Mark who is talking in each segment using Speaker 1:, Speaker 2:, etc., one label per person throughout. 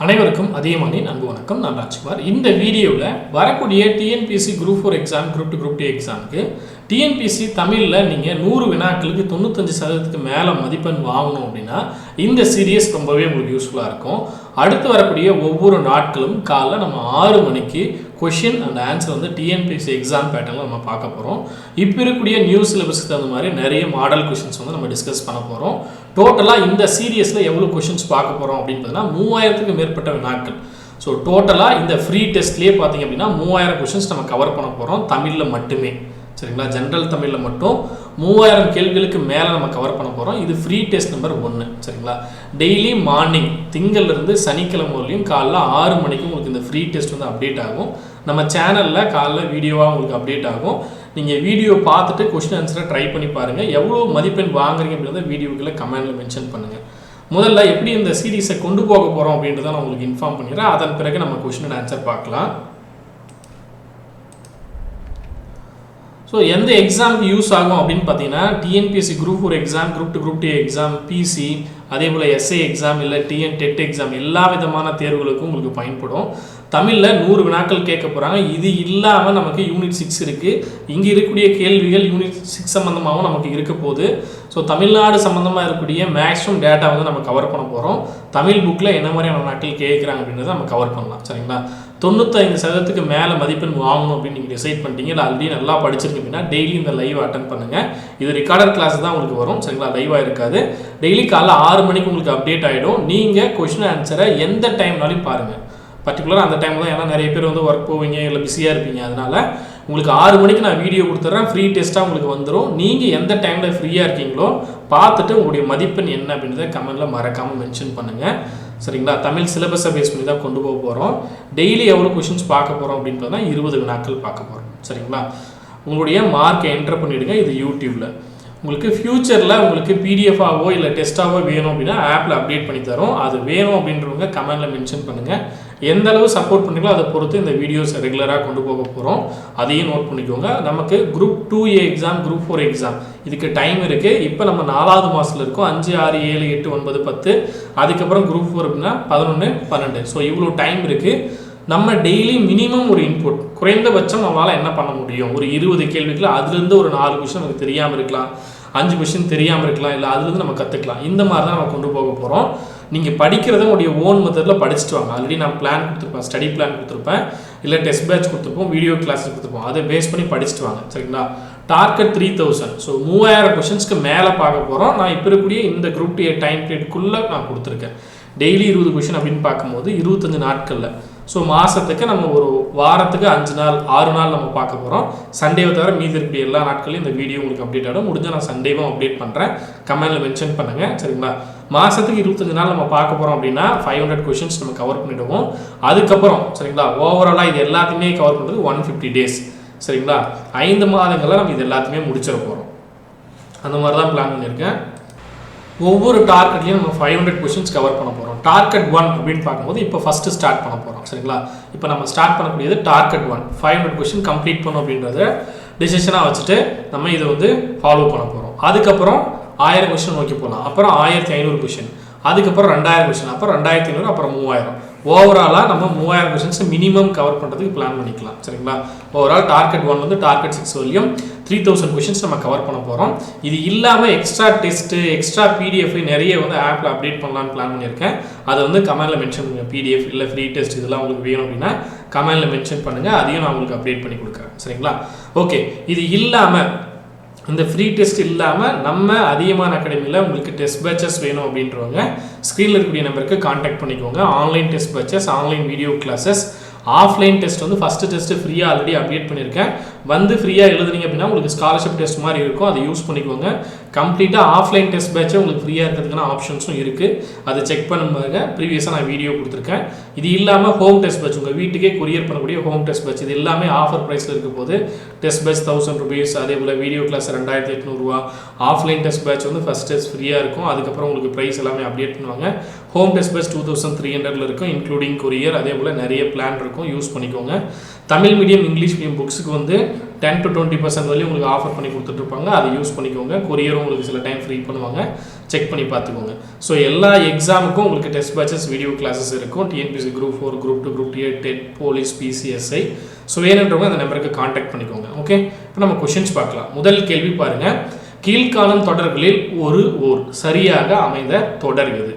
Speaker 1: அனைவருக்கும் அதிகமான அன்பு வணக்கம். நான் ராஜ்குமார். இந்த வீடியோவில் வரக்கூடிய TNPSC group 4 exam, group 2, group 2 எக்ஸாமுக்கு டிஎன்பிஎஸ்சி தமிழில் நீங்கள் 100 வினாக்களுக்கு 95% மேலே மதிப்பெண் வாங்கணும் அப்படின்னா இந்த சீரியஸ் ரொம்பவே உங்களுக்கு யூஸ்ஃபுல்லாக இருக்கும். அடுத்து வரக்கூடிய ஒவ்வொரு நாட்களும் காலைல நம்ம 6 மணிக்கு கொஷின் அண்ட் ஆன்சர் வந்து டிஎன்பிஎஸ்சி எக்ஸாம் பேட்டர்னில் நம்ம பார்க்க போகிறோம். இப்போ இருக்கக்கூடிய நியூ சிலபஸ்க்கு தகுந்த மாதிரி நிறைய மாடல் கொஷின்ஸ் வந்து நம்ம டிஸ்கஸ் பண்ண போகிறோம். டோட்டலாக இந்த சீரியஸில் எவ்வளோ கொஷின்ஸ் பார்க்க போகிறோம் அப்படின்னு பார்த்தீங்கன்னா 3000க்கு மேற்பட்ட வினாக்கள். ஸோ டோட்டலாக இந்த ஃப்ரீ டெஸ்ட்லேயே பார்த்தீங்க அப்படின்னா 3000 கொஷின்ஸ் நம்ம கவர் பண்ண போகிறோம் தமிழில் மட்டுமே. சரிங்களா? ஜென்ரல் தமிழில் மட்டும் 3000 கேள்விகளுக்கு மேலே நம்ம கவர் பண்ண போகிறோம். இது ஃப்ரீ டெஸ்ட் நம்பர் 1. சரிங்களா? டெய்லி மார்னிங் திங்கள்லேருந்து சனிக்கிழமை வரலையும் காலைல 6 மணிக்கு உங்களுக்கு இந்த ஃப்ரீ டெஸ்ட் வந்து அப்டேட் ஆகும். நம்ம சேனலில் காலைல வீடியோவாக உங்களுக்கு அப்டேட் ஆகும். நீங்கள் வீடியோ பார்த்துட்டு கொஸ்டின் ஆன்சரை ட்ரை பண்ணி பாருங்கள். எவ்வளோ மதிப்பெண் வாங்குறீங்க அப்படின்றத வீடியோக்குள்ளே கமெண்டில் மென்ஷன் பண்ணுங்கள். முதல்ல எப்படி இந்த சீரீஸை கொண்டு போக போகிறோம் அப்படின்றத நான் உங்களுக்கு இன்ஃபார்ம் பண்ணிடுறேன். அதன் பிறகு நம்ம கொஸ்டின் அண்ட் ஆன்சர் பார்க்கலாம். ஸோ எந்த எக்ஸாமுக்கு யூஸ் ஆகும் அப்படின்னு பார்த்தீங்கன்னா TNPSC group 4 exam, group 2, group 2 exam, PC, அதே போல் எஸ்ஏ எக்ஸாம், இல்லை டெட் எக்ஸாம், எல்லா விதமான தேர்வுகளுக்கும் உங்களுக்கு பயன்படும். தமிழில் 100 வினாக்கள் கேட்க போகிறாங்க. இது இல்லாமல் நமக்கு யூனிட் 6 இருக்குது. இங்கே இருக்கக்கூடிய கேள்விகள் யூனிட் 6 சம்மந்தமாகவும் நமக்கு இருக்க போகுது. ஸோ தமிழ்நாடு சம்மந்தமாக இருக்கக்கூடிய மேக்ஸிமம் டேட்டா வந்து நம்ம கவர் பண்ண போகிறோம். தமிழ் புக்கில் என்ன மாதிரியான வினாக்கள் கேட்குறாங்க அப்படின்றத நம்ம கவர் பண்ணலாம். சரிங்களா? 95% மேலே மதிப்பெண் வாங்கணும் அப்படின்னு நீங்கள் டிசைட் பண்ணிட்டீங்க, இல்லை ஆல்ரெடி நல்லா படிச்சிருக்கீங்க அப்படின்னா டெய்லி இந்த லைவ் அட்டன் பண்ணுங்கள். இது ரெக்கார்டர் கிளாஸ் தான் உங்களுக்கு வரும். சரிங்களா? லைவாக இருக்காது. டெய்லி காலைல 6 மணிக்கு உங்களுக்கு அப்டேட் ஆகிடும். நீங்கள் கொஸ்டின் ஆன்சரை எந்த டைம்னாலும் பாருங்கள். பர்டிகுலராக அந்த டைம் தான், ஏன்னா நிறைய பேர் வந்து ஒர்க் போவீங்க, இல்லை பிஸியாக இருப்பீங்க. அதனால் உங்களுக்கு 6 மணிக்கு நான் வீடியோ கொடுத்துட்றேன். ஃப்ரீ டெஸ்ட்டாக உங்களுக்கு வந்துடும். நீங்கள் எந்த டைமில் ஃப்ரீயாக இருக்கீங்களோ பார்த்துட்டு உங்களுடைய மதிப்பெண் என்ன அப்படின்றத கமெண்டில் மறக்காமல் மென்ஷன் பண்ணுங்கள். சரிங்களா? தமிழ் சிலபஸை பேஸ் பண்ணி தான் கொண்டு போக போகிறோம். டெய்லி எவ்வளோ கொஷின்ஸ் பார்க்க போகிறோம் அப்படின்னு பார்த்தா 20 வினாக்கள் பார்க்க போகிறோம். சரிங்களா? உங்களுடைய மார்க்கை என்டர் பண்ணிவிடுங்க. இது யூடியூப்பில். உங்களுக்கு ஃப்யூச்சரில் உங்களுக்கு பிடிஎஃபாவோ இல்லை டெஸ்ட்டாவோ வேணும் அப்படின்னா ஆப்பில் அப்டேட் பண்ணி தரோம். அது வேணும் அப்படின்றவங்க கமெண்டில் மென்ஷன் பண்ணுங்கள். எந்த அளவு சப்போர்ட் பண்ணுறீங்களோ அதை பொறுத்து இந்த வீடியோஸ் ரெகுலராக கொண்டு போக போகிறோம். அதையும் நோட் பண்ணிக்கோங்க. நமக்கு group 2A exam, group 4 exam இதுக்கு டைம் இருக்குது. இப்போ நம்ம 4வது மாதத்தில் இருக்கோம். 5, 6, 7, 8, 9, 10. அதுக்கப்புறம் குரூப் 4 அப்படின்னா 11, 12. ஸோ இவ்வளோ டைம் இருக்குது. நம்ம டெய்லி மினிமம் ஒரு இன்புட், குறைந்தபட்சம் நம்மளால் என்ன பண்ண முடியும், ஒரு 20 கேள்விகள், அதுலேருந்து ஒரு 4 கொஷின் நமக்கு தெரியாமல் இருக்கலாம், 5 கொஷின் தெரியாமல் இருக்கலாம், இல்லை அதுலேருந்து நம்ம கற்றுக்கலாம். இந்த மாதிரி தான் நம்ம கொண்டு போக போகிறோம். நீங்கள் படிக்கிறத உங்களுடைய ஓன் மெத்தடில் படிச்சுட்டு வாங்க. ஆல்ரெடி நான் பிளான் கொடுத்துருப்பேன், ஸ்டடி பிளான் கொடுத்துருப்பேன், இல்லை டெஸ்ட் பேட்ச் கொடுத்துருப்போம், வீடியோ கிளாஸ் கொடுத்துருப்போம். அதை பேஸ் பண்ணி படிச்சுட்டு வாங்க. சரிங்களா? டார்கெட் 3000. ஸோ 3000 கொஷின்ஸ்க்கு மேலே பார்க்க போகிறோம். நான் இப்போ இருக்கக்கூடிய இந்த குரூப் 2 டைம் பீரியட்குள்ளே நான் கொடுத்துருக்கேன். டெய்லி 20 கொஷின் அப்படின்னு பார்க்கும்போது 25 நாட்களில். ஸோ மாதத்துக்கு நம்ம ஒரு வாரத்துக்கு 5 நாள் 6 நாள் நம்ம பார்க்க போகிறோம். சண்டேவை தவிர மீதி இருக்கக்கூடிய எல்லா நாட்களையும் இந்த வீடியோ உங்களுக்கு அப்டேட் ஆகும். முடிஞ்சால் நான் சண்டேவும் அப்டேட் பண்ணுறேன். கமெண்டில் மென்ஷன் பண்ணுங்கள். சரிங்களா? மாதத்துக்கு 25 நாள் நம்ம பார்க்க போகிறோம் அப்படின்னா 500 கொஷின்ஸ் நம்ம கவர் பண்ணிவிடுவோம். அதுக்கப்புறம் சரிங்களா ஓவராலாக இது எல்லாத்தையுமே கவர் பண்ணுறது 150 டேஸ். சரிங்களா? 5 மாதங்களில் நம்ம இது எல்லாத்தையுமே முடிச்சிட போகிறோம். அந்த மாதிரி தான் பிளான் பண்ணியிருக்கேன். ஒவ்வொரு டார்கெட்லையும் நம்ம 500 கொஷின்ஸ் கவர் பண்ண போகிறோம். டார்கெட் 1 அப்படின்னு பார்க்கும்போது இப்போ ஃபஸ்ட்டு ஸ்டார்ட் பண்ண போகிறோம். சரிங்களா? இப்போ நம்ம ஸ்டார்ட் பண்ணக்கூடியது டார்கெட் 1. 500 கொஷின் கம்ப்ளீட் பண்ணோம் அப்படின்றத டிசிஷனாக வச்சுட்டு நம்ம இதை வந்து ஃபாலோ பண்ண போகிறோம். அதுக்கப்புறம் 1000 கொஷின் நோக்கி போகலாம். அப்புறம் 1500 கொஷின், அதுக்கப்புறம் 2000 கொஷின், அப்புறம் 2500, அப்புறம் 3000. ஓவராலாக நம்ம 3000 கொஷின்ஸ் மினிமம் கவர் பண்ணுறதுக்கு பிளான் பண்ணிக்கலாம். சரிங்களா? ஓவரால் டார்கெட் 1 வந்து டார்கெட் 6 வரையும் 3000 கொஷின்ஸ் நம்ம கவர் பண்ண போகிறோம். இது இல்லாமல் எக்ஸ்ட்ரா டெஸ்ட்டு, எக்ஸ்ட்ரா பிடிஎஃப் நிறைய வந்து ஆப்பில் அப்டேட் பண்ணலான்னு பிளான் பண்ணியிருக்கேன். அதை வந்து கமெண்டில் மென்ஷன் பண்ணுங்கள். பிடிஎஃப் இல்லை ஃப்ரீ டெஸ்ட் இதெல்லாம் உங்களுக்கு வேணும் அப்படின்னா கமெண்டில் மென்ஷன் பண்ணுங்கள். அதையும் நான் உங்களுக்கு அப்டேட் பண்ணி கொடுக்குறேன். சரிங்களா? ஓகே. இது இல்லாமல், இந்த ஃப்ரீ டெஸ்ட் இல்லாமல் நம்ம அதிகமான அகாடமியில் உங்களுக்கு டெஸ்ட் பேட்சஸ் வேணும் அப்படின்றவங்க ஸ்க்ரீனில் இருக்கக்கூடிய நம்பருக்கு கான்டாக்ட் பண்ணிக்கோங்க. Online test patches, online video classes, offline test வந்து ஃபஸ்ட்டு டெஸ்ட்டு ஃப்ரீயாக ஆல்ரெடி அப்டேட் பண்ணியிருக்கேன். வந்து ஃப்ரீயாக எழுதுனீங்க அப்படின்னா உங்களுக்கு ஸ்காலர்ஷிப் டெஸ்ட் மாதிரி இருக்கும். அதை யூஸ் பண்ணிக்கோங்க. கம்ப்ளீட்டாக ஆஃப்லைன் டெஸ்ட் பேட்சே உங்களுக்கு ஃப்ரீயாக இருக்கிறதுக்கான ஆப்ஷன்ஸும் இருக்குது. அதை செக் பண்ணும்போது ப்ரீவியஸாக நான் வீடியோ கொடுத்துருக்கேன். இது இல்லாமல் ஹோம் டெஸ்ட் பேட்ச், உங்கள் வீட்டுக்கே கொரியர் பண்ணக்கூடிய ஹோம் டெஸ்ட் பேட்ச், இது எல்லாமே ஆஃபர் ப்ரைஸில் இருக்க போது. டெஸ்ட் பேட்ச் 1000 rupees, அதே போல் வீடியோ கிளாஸ் 2800 ரூபா. ஆஃப்லைன் டெஸ்ட் பேட்ச் வந்து ஃபஸ்ட் டெஸ்ட் ஃப்ரீயாக இருக்கும். அதுக்கப்புறம் உங்களுக்கு ப்ரைஸ் எல்லாமே அப்டேட் பண்ணுவாங்க. ஹோம் டெஸ்ட் பேட்ச் 2300 இருக்கும், இன்க்ளூடிங் கொரியர். அதே போல் நிறைய பிளான் இருக்கும், யூஸ் பண்ணிக்கோங்க. தமிழ் மீடியம், இங்கிலீஷ் மீடியம் புக்ஸுக்கு வந்து 10 to 20% வரையும் உங்களுக்கு ஆஃபர் பண்ணி கொடுத்துட்ருப்பாங்க. அதை யூஸ் பண்ணிக்கோங்க. கொரியரும் உங்களுக்கு சில டைம் ஃப்ரீ பண்ணுவாங்க. செக் பண்ணி பார்த்துக்கோங்க. ஸோ எல்லா எக்ஸாமுக்கும் உங்களுக்கு டெஸ்ட் பேட்சஸ் வீடியோ கிளாஸஸ் இருக்கும். TNPSC group 4, group 2, group 8, TET, police, PC SI. So வேணுன்றவங்க அந்த நம்பருக்கு காண்டாக்ட் பண்ணிக்கோங்க. ஓகே, இப்போ நம்ம கொஷின்ஸ் பார்க்கலாம். முதல் கேள்வி பாருங்கள். கீழ்காணும் தொடர்களில் ஓர் சரியாக அமைந்த தொடர் எது?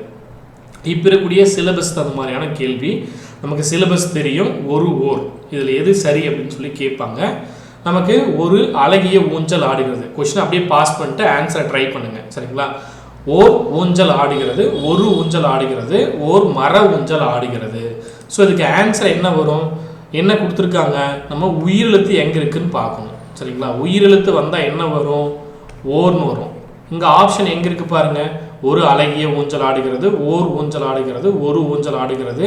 Speaker 1: இப்போ இருக்கக்கூடிய சிலபஸ் அந்த மாதிரியான கேள்வி. நமக்கு சிலபஸ் தெரியும். ஓர் இதில் எது சரி அப்படின்னு சொல்லி கேட்பாங்க. நமக்கு ஒரு அழகிய ஊஞ்சல் ஆடுகிறது. கொஸ்டின் அப்படியே பாஸ் பண்ணிட்டு ஆன்சரை ட்ரை பண்ணுங்கள். சரிங்களா? ஓர் ஊஞ்சல் ஆடுகிறது, ஒரு ஊஞ்சல் ஆடுகிறது, ஓர் மர ஊஞ்சல் ஆடுகிறது. ஸோ இதுக்கு ஆன்சர் என்ன வரும்? என்ன கொடுத்துருக்காங்க? நம்ம உயிரெழுத்து எங்கே இருக்குதுன்னு பார்க்கணும். சரிங்களா? உயிரெழுத்து வந்தால் என்ன வரும்? ஓர்னு வரும். இங்கே ஆப்ஷன் எங்கே இருக்குது பாருங்கள். ஒரு அழகிய ஊஞ்சல் ஆடுகிறது, ஓர் ஊஞ்சல் ஆடுகிறது, ஒரு ஊஞ்சல் ஆடுகிறது,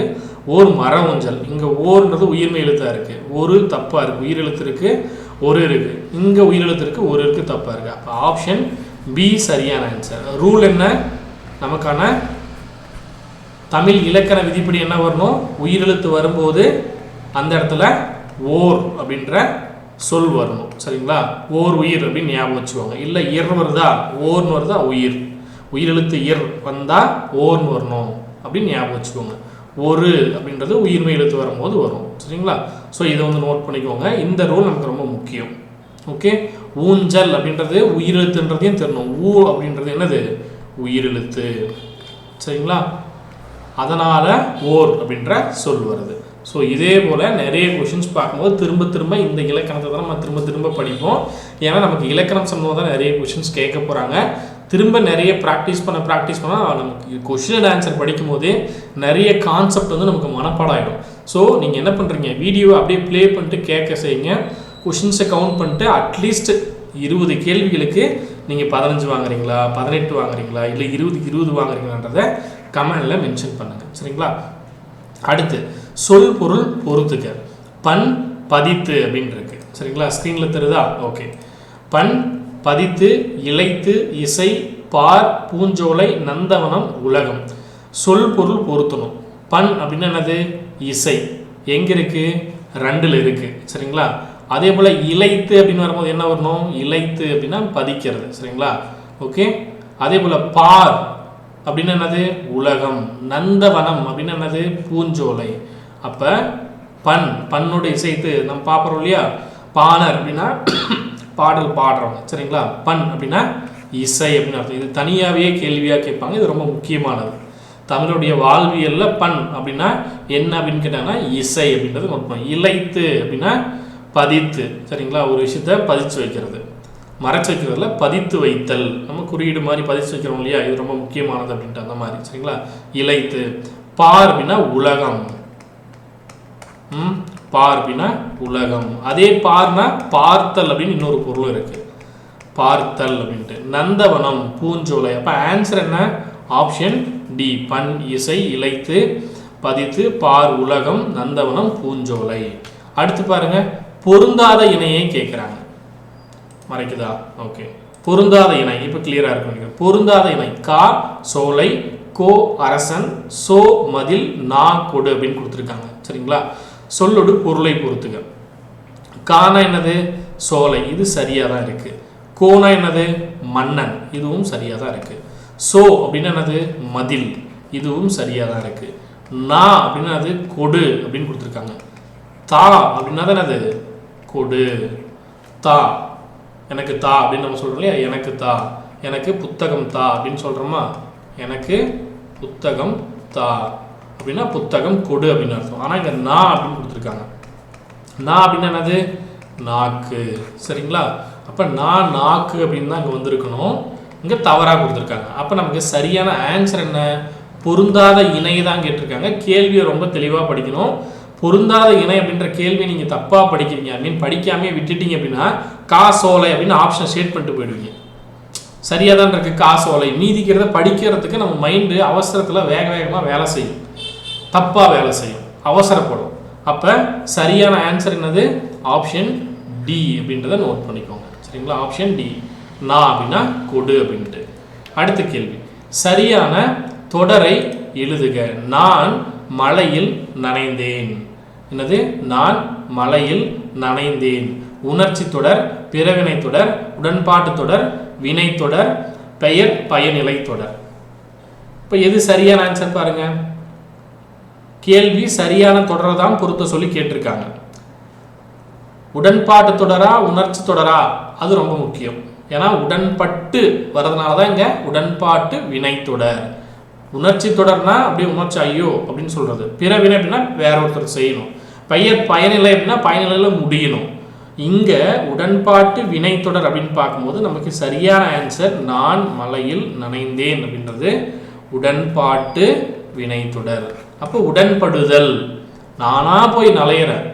Speaker 1: ஓர் மர ஊஞ்சல். இங்கே ஓர்ன்றது உயிர்மை எழுத்தாக இருக்குது. ஒரு தப்பாக இருக்குது. உயிரெழுத்து இருக்குது, ஒரு இருக்குது. இங்கே உயிரெழுத்து இருக்குது, ஒரு இருக்குது, தப்பாக இருக்குது. அப்போ ஆப்ஷன் பி சரியான ஆன்சர். ரூல் என்ன? நமக்கான தமிழ் இலக்கண விதிப்படி என்ன வரணும்? உயிரெழுத்து வரும்போது அந்த இடத்துல ஓர் அப்படின்ற சொல் வரணும். சரிங்களா? ஓர் உயிர் அப்படின்னு ஞாபகம் வச்சுக்கோங்க. இல்லை இர் வருதா, ஓர்னு வருதா, உயிரெழுத்து இர் வந்தால் ஓர்னு வரணும் அப்படின்னு ஞாபகம் வச்சுக்கோங்க. ஒரு அப்படின்றது உயிர்மை எழுத்து வரும்போது வரும். சரிங்களா? ஸோ இதை வந்து நோட் பண்ணிக்கோங்க. இந்த ரூல் நமக்கு ரொம்ப முக்கியம். ஓகே, ஊஞ்சல் அப்படின்றது உயிரெழுத்துன்றதையும் தெரியணும். ஊ அப்படின்றது என்னது? உயிரெழுத்து. சரிங்களா? அதனால் ஓர் அப்படின்ற சொல் வருது. ஸோ இதே போல் நிறைய கொஷின்ஸ் பார்க்கும்போது திரும்ப இந்த இலக்கணத்தை தான் நம்ம திரும்ப படிப்போம். ஏன்னா நமக்கு இலக்கணம் சம்பந்தமாக தான் நிறைய கொஷின்ஸ் கேட்க போகிறாங்க. திரும்ப நிறைய ப்ராக்டிஸ் பண்ணால் நமக்கு கொஷின் அண்ட் ஆன்சர் படிக்கும் போதே நிறைய கான்செப்ட் வந்து நமக்கு மனப்பாடம் ஆகிடும். ஸோ நீங்கள் என்ன பண்ணுறீங்க? வீடியோவை அப்படியே ப்ளே பண்ணிட்டு கேட்க செய்யுங்க. கொஷின்ஸை கவுண்ட் பண்ணிட்டு அட்லீஸ்ட் 20 கேள்விகளுக்கு நீங்கள் 15 வாங்குறீங்களா, 18 வாங்குறீங்களா, இல்லை 20 வாங்குறீங்களான்றதை கமெண்டில் மென்ஷன் பண்ணுங்கள். சரிங்களா? அடுத்து சொல் பொருள் பொறுத்துக்க. பண் பதித்து அப்படின்னு இருக்கு. சரிங்களா? ஸ்க்ரீனில் தெரியுதா? ஓகே. பண் பதித்து, இளைத்து, இசை, பார், பூஞ்சோலை, நந்தவனம், உலகம். சொல் பொருள் பொருத்தணும். பண் அப்படின்னா என்னது? இசை. எங்கே இருக்குது? 2ல் இருக்குது. சரிங்களா? அதே போல் இளைத்து அப்படின்னு வரும்போது என்ன வரணும்? இளைத்து அப்படின்னா பதிக்கிறது. சரிங்களா? ஓகே. அதே போல் பார் அப்படின்னா என்னது? உலகம். நந்தவனம் அப்படின்னா என்னது? பூஞ்சோலை. அப்போ பண்ணுடைய இசைத்து நம்ம பார்க்குறோம் இல்லையா? பாணர் அப்படின்னா பாடல் பாடுறவங்க. சரிங்களா? பண் அப்படின்னா இசை அப்படின்னு அர்த்தம். இது தனியாகவே கேள்வியாக கேட்பாங்க. இது ரொம்ப முக்கியமானது. தமிழுடைய வாழ்வியலில் பண் அப்படின்னா என்ன அப்படின்னு கேட்டாங்கன்னா இசை அப்படின்றது நோட் பண்ணும். இளைத்து அப்படின்னா பதித்து. சரிங்களா? ஒரு விஷயத்த பதிச்சு வைக்கிறது. மறைச்சு வைக்கிறதுல பதித்து வைத்தல். நம்ம குறியீடு மாதிரி பதிச்சு வைக்கிறோம் இல்லையா? இது ரொம்ப முக்கியமானது அப்படின்ட்டு அந்த மாதிரி. சரிங்களா? இளைத்து. பார் அப்படின்னா உலகம். பார் அப்படின்னா உலகம். அதே பார்னா பார்த்தல் அப்படின்னு இன்னொரு பொருள் இருக்கு. பார்த்தல் அப்படின்ட்டு. நந்தவனம் பூஞ்சோலை. அப்போ ஆன்சர் என்ன? Option D. பண் இசை இளைத்து பதித்து பார் உலகம் நந்தவனம் பூஞ்சோலை. அடுத்து பாருங்க, பொருந்தாத இணையை கேட்குறாங்க. மறைக்குதா? ஓகே. பொருந்தாத இணை இப்போ கிளியரா இருக்கு. பொருந்தாத இணை கா சோலை, கோ அரசன், சோ மதில், நா கொடு அப்படின்னு கொடுத்துருக்காங்க. சரிங்களா? சொல்லோடு பொருளை பொறுத்துக்க. கானா என்னது? சோலை. இது சரியாக தான் இருக்கு. கோனா என்னது? மன்னன். இதுவும் சரியாக தான் இருக்கு. சோ அப்படின்னா என்னது? மதில். இதுவும் சரியாக தான் இருக்கு. நா அப்படின்னா அது கொடு அப்படின்னு கொடுத்துருக்காங்க. தா அப்படின்னா தான் என்னது? கொடு. தா எனக்கு தா அப்படின்னு நம்ம சொல்கிறோம் இல்லையா? எனக்கு தா, எனக்கு புத்தகம் தா அப்படின்னு சொல்கிறோமா? எனக்கு புத்தகம் தா அப்படின்னா புத்தகம் கொடு அப்படின்னு அர்த்தம். ஆனால் இங்கே நா அப்படின்னு கொடுத்துருக்காங்க. நா அப்படின்னா என்னது? நாக்கு. சரிங்களா? அப்போ நாக்கு அப்படின்னு தான் இங்கே வந்திருக்கணும். இங்கே தவறாக கொடுத்துருக்காங்க. அப்போ நமக்கு சரியான ஆன்சர் என்ன? பொருந்தாத இணை தான் கேட்டிருக்காங்க. கேள்வியை ரொம்ப தெளிவாக படிக்கணும். பொருந்தாத இணை அப்படின்ற கேள்வியை நீங்கள் தப்பாக படிக்கிறீங்க அப்படின்னு படிக்காமே விட்டுட்டீங்க அப்படின்னா கா சோலை அப்படின்னு ஆப்ஷன் ஷேட் பண்ணிட்டு போயிடுவீங்க. சரியாக தான் இருக்குது கா சோலை. மீதிக்கிறத படிக்கிறதுக்கு நம்ம மைண்டு அவசரத்தில் வேகமாக வேலை செய்யும், தப்பாக வேலை செய்யும், அவசரப்படும். அப்போ சரியான ஆன்சர் என்னது? ஆப்ஷன் டி அப்படின்றத நோட் பண்ணிக்கோங்க. சரிங்களா? Option D. நா அப்படின்னா கொடு அப்படின்ட்டு. அடுத்த கேள்வி, சரியான தொடரை எழுதுக. நான் மலையில் நனைந்தேன். என்னது? நான் மலையில் நனைந்தேன். உணர்ச்சி தொடர், பிறவினை தொடர், உடன்பாட்டு தொடர், வினை தொடர், பெயர் பயனிலை தொடர். இப்போ எது சரியான ஆன்சர் பாருங்க. கேள்வி சரியான தொடரை தான் பொருத்த சொல்லி கேட்டிருக்காங்க. உடன்பாட்டு தொடரா உணர்ச்சி தொடரா அது ரொம்ப முக்கியம். ஏன்னா உடன்பட்டு வர்றதுனால தான் இங்கே உடன்பாட்டு வினை தொடர். உணர்ச்சி தொடர்னா அப்படியே உணர்ச்சி ஐயோ அப்படின்னு சொல்றது. பிறவினை அப்படின்னா வேற ஒருத்தர் செய்யணும். பெயர் பயனிலை அப்படின்னா பயனிலையில் முடியணும். இங்கே உடன்பாட்டு வினை தொடர் அப்படின்னு பார்க்கும்போது நமக்கு சரியான ஆன்சர் நான் மலையில் நனைந்தேன் அப்படின்றது உடன்பாட்டு வினை தொடர். அப்போ உடன்படுதல், நானா போய் நலையிறேன்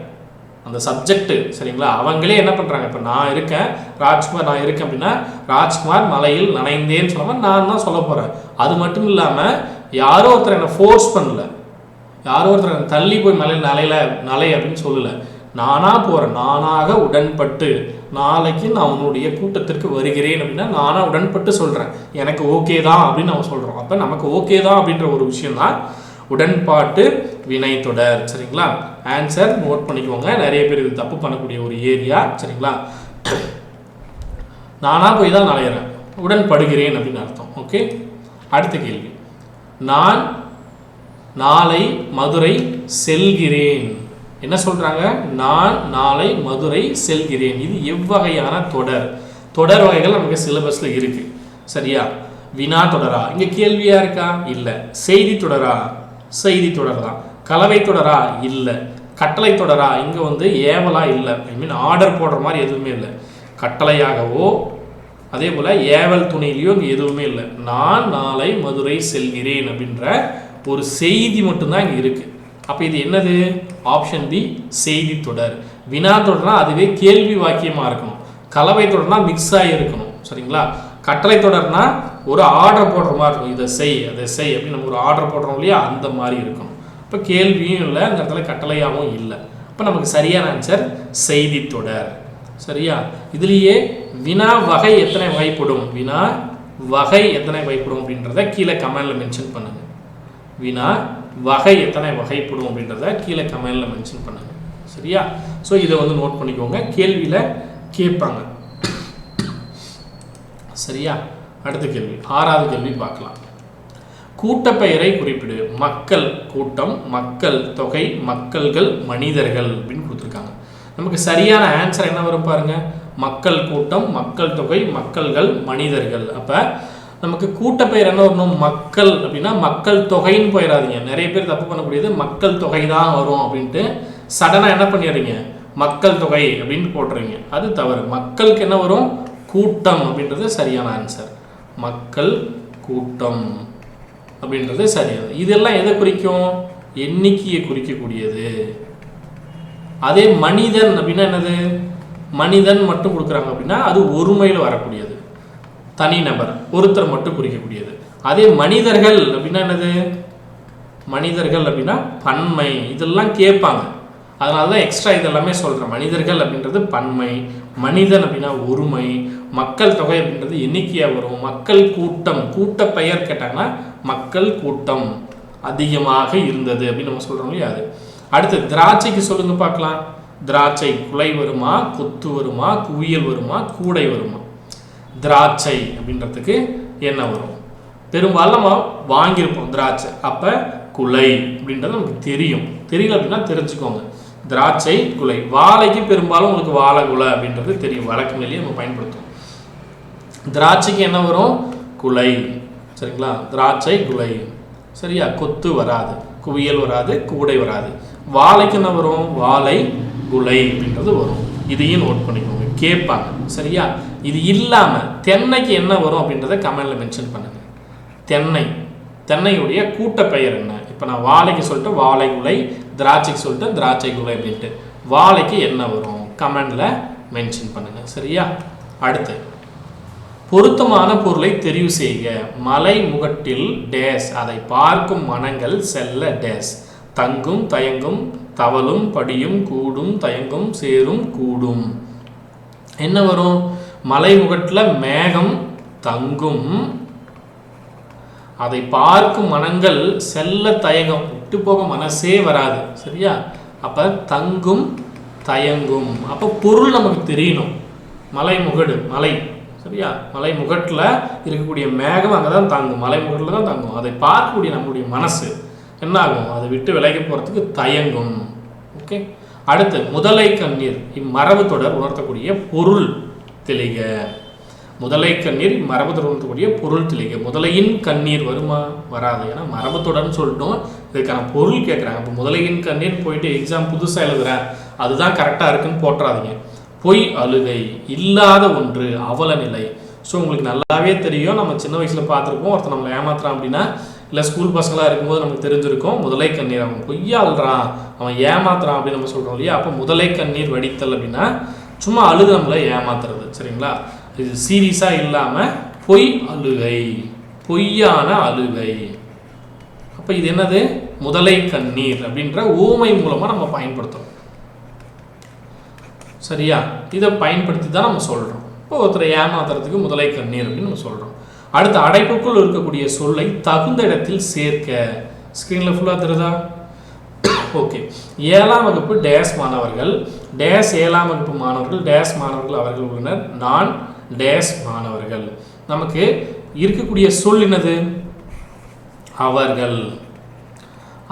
Speaker 1: அந்த சப்ஜெக்ட் சரிங்களா, அவங்களே என்ன பண்ணுறாங்க, இப்போ நான் இருக்கேன் ராஜ்குமார், நான் இருக்கேன் அப்படின்னா ராஜ்குமார் மலையில் நனைந்தேன்னு சொல்லாமல் நான் தான் சொல்ல போகிறேன். அது மட்டும் இல்லாமல் யாரோ ஒருத்தர் என்னை ஃபோர்ஸ் பண்ணல, யாரோ ஒருத்தர் என்னை தள்ளி போய் மலையில் நலை அப்படின்னு சொல்லலை. நானாக போகிறேன், நானாக உடன்பட்டு நாளைக்கு நான் உன்னுடைய கூட்டத்திற்கு வருகிறேன் அப்படின்னா நானாக உடன்பட்டு சொல்கிறேன், எனக்கு ஓகே தான் அப்படின்னு நம்ம சொல்கிறோம். அப்போ நமக்கு ஓகே தான் அப்படின்ற ஒரு விஷயம்தான் உடன்பாட்டு வினை தொடர். சரிங்களா, ஆன்சர் நோட் பண்ணிக்கோங்க. நிறைய பேர் இது தப்பு பண்ணக்கூடிய ஒரு ஏரியா. சரிங்களா, நானா போய் தான் நலையிறேன், உடன்படுகிறேன் அப்படின்னு அர்த்தம். ஓகே, அடுத்த கேள்வி. நான் நாளை மதுரை செல்கிறேன். என்ன சொல்றாங்க, நான் நாளை மதுரை செல்கிறேன். இது எவ்வகையான தொடர்? தொடர் வகைகள் நமக்கு சிலபஸ்ல இருக்கு. சரியா, வினா தொடரா, இங்க கேள்வியா இருக்கா? இல்ல. செய்தி தொடரா? செய்தி தொடர் தான். கலவை தொடரா? இல்லை. கட்டளை தொடரா? இங்கே வந்து ஏவலா இல்லை, ஐ மீன் ஆர்டர் போடுற மாதிரி எதுவுமே இல்லை. கட்டளையாகவோ அதே போல் ஏவல் துணையிலையோ இங்கே எதுவுமே இல்லை. நான் நாளை மதுரை செல்கிறேன் அப்படின்ற ஒரு செய்தி மட்டும்தான் இங்கே இருக்குது. அப்போ இது என்னது? ஆப்ஷன் பி, செய்தி தொடர். வினா தொடர்னா அதுவே கேள்வி வாக்கியமாக இருக்கணும். கலவை தொடர்னா மிக்ஸ் ஆகி இருக்கணும். சரிங்களா, கட்டளை தொடர்னா ஒரு ஆர்டர் போடுற மாதிரி இருக்கும், இதை செய் அதை செய் அப்படின்னு நம்ம ஒரு ஆர்டர் போடுறோம் இல்லையா, அந்த மாதிரி இருக்கணும். இப்போ கேள்வியும் இல்லை, அந்த இடத்துல கட்டளையாகவும் இல்லை. இப்போ நமக்கு சரியான ஆன்சர் செய்தி தொடர். சரியா, இதுலேயே வினா வகை எத்தனை வகைப்படும், வினா வகை எத்தனை வகைப்படும் அப்படின்றத கீழே கமெண்ட்ல மென்ஷன் பண்ணுங்க. வினா வகை எத்தனை வகைப்படும் அப்படின்றத கீழே கமெண்ட்ல மென்ஷன் பண்ணுங்க. சரியா, ஸோ இதை வந்து நோட் பண்ணிக்கோங்க, கேள்வியில் கேட்பாங்க. சரியா, அடுத்த கேள்வி, ஆறாவது கேள்வி பார்க்கலாம். கூட்டப்பெயரை குறிப்பிடு. மக்கள் கூட்டம், மக்கள் தொகை, மக்கள்கள், மனிதர்கள் அப்படின்னு கொடுத்துருக்காங்க. நமக்கு சரியான ஆன்சர் என்ன வரும் பாருங்க, மக்கள் கூட்டம், மக்கள் தொகை, மக்கள்கள், மனிதர்கள். அப்போ நமக்கு கூட்டப்பெயர் என்ன வரணும், மக்கள் அப்படின்னா மக்கள் தொகைன்னு போயிடாதீங்க. நிறைய பேர் தப்பு பண்ணக்கூடியது மக்கள் தொகை தான் வரும் அப்படின்ட்டு சடனாக என்ன பண்ணிடுறீங்க, மக்கள் தொகை அப்படின்னு போட்டுறீங்க. அது தவறு. மக்களுக்கு என்ன வரும், கூட்டம் அப்படின்றது சரியான ஆன்சர். மக்கள் கூட்டம் அப்படின்றது சரியானது. இதெல்லாம் எதை குறிக்கும், எண்ணிக்கையை குறிக்கக்கூடியது. அதே மனிதன் அப்படின்னா என்னது, மனிதன் மட்டும் கொடுக்குறாங்க அப்படின்னா அது ஒருமையில் வரக்கூடியது, தனிநபர் ஒருத்தர் மட்டும் குறிக்கக்கூடியது. அதே மனிதர்கள் அப்படின்னா என்னது, மனிதர்கள் அப்படின்னா பன்மை. இதெல்லாம் கேட்பாங்க, அதனால தான் எக்ஸ்ட்ரா இதெல்லாமே சொல்கிறேன். மனிதர்கள் அப்படின்றது பன்மை, மனிதன் அப்படின்னா ஒருமை, மக்கள் தொகை அப்படின்றது எண்ணிக்கையாக வரும். மக்கள் கூட்டம், கூட்ட பெயர் கேட்டாங்கன்னா மக்கள் கூட்டம் அதிகமாக இருந்தது அப்படின்னு நம்ம சொல்கிறோம் இல்லையா, அது. அடுத்து திராட்சைக்கு சொல்லுங்க பார்க்கலாம். திராட்சை குலை வருமா, கொத்து வருமா, குவியல் வருமா, கூடை வருமா? திராட்சை அப்படின்றதுக்கு என்ன வரும்? பெரும்பாலும் நம்ம வாங்கியிருப்போம் திராட்சை, அப்போ குலை அப்படின்றது நமக்கு தெரியும். தெரியல அப்படின்னா தெரிஞ்சுக்கோங்க, திராட்சை குலை. வாழைக்கு பெரும்பாலும் உங்களுக்கு வாழை குலை அப்படின்றது தெரியும், வழக்கு மேலேயே நம்ம பயன்படுத்துவோம். திராட்சைக்கு என்ன வரும், குலை. சரிங்களா, திராட்சை குலை. சரியா, கொத்து வராது, குவியல் வராது, கூடை வராது. வாழைக்கு என்ன வரும், வாழை குலை அப்படின்றது வரும். இதையும் நோட் பண்ணிக்கோங்க, கேட்பாங்க. சரியா, இது இல்லாமல் தென்னைக்கு என்ன வரும் அப்படின்றத கமெண்ட்ல மென்ஷன் பண்ணுங்க. தென்னை, தென்னையுடைய கூட்ட பெயர் என்ன? இப்போ நான் வாழைக்கு சொல்லிட்டு வாழை குலை, திராட்சைக்கு சொல்லிட்டு திராட்சை குலை அப்படின்ட்டு வாழைக்கு என்ன வரும் கமெண்ட்ல மென்ஷன் பண்ணுங்க. சரியா, அடுத்து பொருத்தமான பொருளை தெரிவு செய்க. மலை முகட்டில் டேஸ், அதை பார்க்கும் மனங்கள் செல்ல டேஸ். தங்கும் தயங்கும் தவளும் படியும் கூடும் தயங்கும் சேரும் கூடும். என்ன வரும், மலை முகட்டில் மேகம் தங்கும், அதை பார்க்கும் மனங்கள் செல்ல தயங்கும், விட்டு போக மனசே வராது. சரியா, அப்ப தங்கும் தயங்கும். அப்போ பொருள் நமக்கு தெரியணும். மலை முகடு, மலை, சரியா, மலை முகட்டில் இருக்கக்கூடிய மேகம் அங்கே தான் தாங்கும், மலை முகட்டில் தான் தாங்கும். அதை பார்க்கக்கூடிய நம்முடைய மனசு என்ன ஆகும், அதை விட்டு விலகி போகிறதுக்கு தயங்கும். ஓகே. அடுத்து முதலை கண்ணீர் இம்மரபு தொடர் உணர்த்தக்கூடிய பொருள் தெளிக. முதலை கண்ணீர் மரபு தொடர் உணர்த்தக்கூடிய பொருள் தெளிக. முதலையின் கண்ணீர் வருமா, வராது. ஏன்னா மரபு தொடர்னு சொல்லிட்டோம், இதுக்கான பொருள் கேட்குறாங்க. இப்போ முதலையின் கண்ணீர் போயிட்டு எக்ஸாம் புதுசாக எழுதுறேன் அதுதான் கரெக்டாக இருக்குன்னு போட்டுறாதீங்க. பொய், அழுகை, இல்லாத ஒன்று, அவல நிலை. ஸோ உங்களுக்கு நல்லாவே தெரியும், நம்ம சின்ன வயசில் பார்த்துருப்போம், ஒருத்தர் நம்மளை ஏமாத்துறான் அப்படின்னா, இல்லை ஸ்கூல் பசங்களாக இருக்கும்போது நமக்கு தெரிஞ்சிருக்கும் முதலை கண்ணீர், அவன் பொய்யா அழுறான், அவன் ஏமாத்துறான் அப்படின்னு நம்ம சொல்கிறோம் இல்லையா. அப்போ முதலை கண்ணீர் வடித்தல் அப்படின்னா சும்மா அழுது நம்மளை ஏமாத்துறது, சரிங்களா. இது சீரியஸாக இல்லாமல் பொய் அழுகை, பொய்யான அழுகை. அப்போ இது என்னது, முதலை கண்ணீர் அப்படின்ற ஊமை மூலமாக நம்ம பயன்படுத்துகிறோம், சரியா. இதை பயன்படுத்தி தான் நம்ம சொல்கிறோம். இப்போ ஒருத்தரை ஏமாத்துறதுக்கு முதலை கண்ணீர் அப்படின்னு நம்ம சொல்கிறோம். அடுத்த அடைப்புக்குள் இருக்கக்கூடிய சொல்லை தகுந்த இடத்தில் சேர்க்க. ஸ்க்ரீனில் ஃபுல்லாக தெரியுதா? ஓகே. 7ஆம் வகுப்பு டேஸ் மாணவர்கள், டேஸ் 7ஆம் வகுப்பு மாணவர்கள், டேஸ் மாணவர்கள் அவர்கள் உள்ளனர், நான் டேஸ் மாணவர்கள். நமக்கு இருக்கக்கூடிய சொல் என்னது, அவர்கள்.